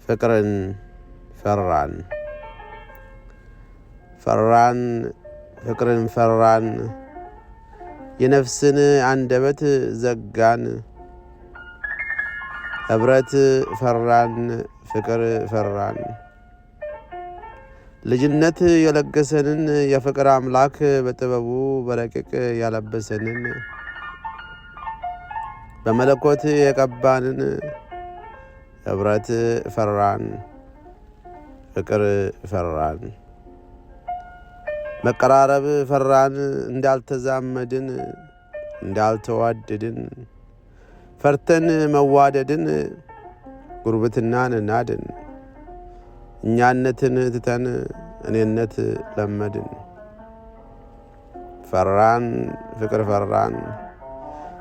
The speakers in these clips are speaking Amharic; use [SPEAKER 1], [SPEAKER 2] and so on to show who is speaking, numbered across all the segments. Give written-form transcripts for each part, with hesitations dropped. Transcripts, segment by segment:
[SPEAKER 1] ፍቅርን ፈራን ፈራን ፍቅርን ፈራን የነፍስን አንደበት ዘጋን ህብረት ፈራን ፍቅር ፈራን ልጅነት የለገሰንን የፍቅር አምላክ በጥበቡ በረቂቅ ያለበሰንን በመለኮት የቀባንን ህብረት ፈራን ፍቅር ፈራን መቀራረብ ፈራን እንዳልተዛመድን እንዳልተዋደድን ፈርተን መዋደድን ጉርብትናን ናድን እኛነትን ትተን እኔነት ለመድን ፈራን ፍቅር ፈራን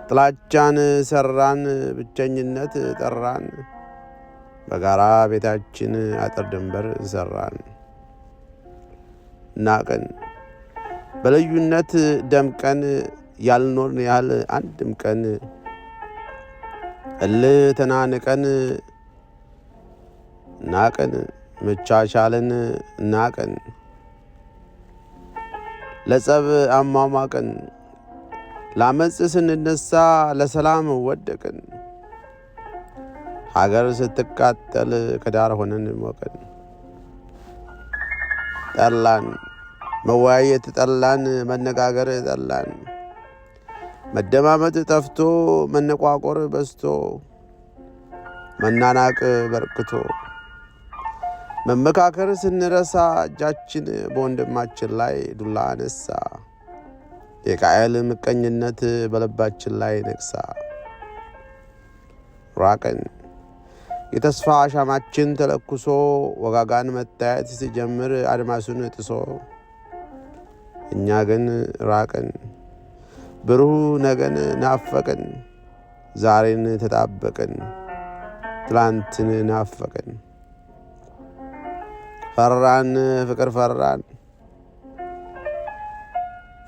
[SPEAKER 1] ጥላቻን ሰራን ብቸኝነት ጠራን በጋራ ቤታችን አጥር ድንበር ሰራን ናቀን በልዩነት ደምቀን ያልኖርን ያህል አንድም ቀን እልህ ተናንቀን ናቀን መቻቻልን ናቀን ለጸብ አሟሟቀን ላመጽ ስንነሳ ለሰላም ወደቅን ሀገር ስትቃጠል ከዳር ሆነን ሞቀን ጠላን መወያየት ጠላን መነጋገር ጠላን መደማመጥ ጠፍቶ መነቋቆር በዝቶ መናናቅ በርክቶ መመካከር ስንረሳ እጃችን በወንድማችን ላይ ዱላ አነሳ የቃየል ምቀኝነት በልባችን ላይ ነግሳ ራቀን የተስፋ ሻማችን ተለኩሶ ወጋጋን መታየት ሲጀምር አድማሱን ጥሶ እኛ ግን ራቀን ብሩህ ነገን ናፈቀን ዛሬን ተጣበቀን ትላንትን ናፈቀን ፈራን ፍቅር ፈራን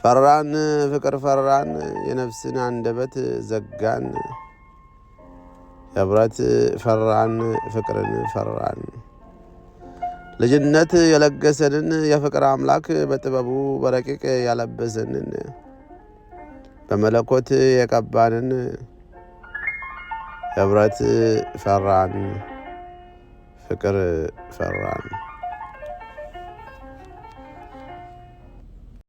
[SPEAKER 1] ፈራን ፍቅር ፈራን የነፍስን አንደበት ዘጋን ህብረት ፈራን ፍቅርን ፈራን ልጅነት የለገሰንን የፍቅር አምላክ በጥበቡ በረቂቅ ያለበሰንን በመለኮት የቀባንን ህብረት ፈራን ፍቅር ፈራን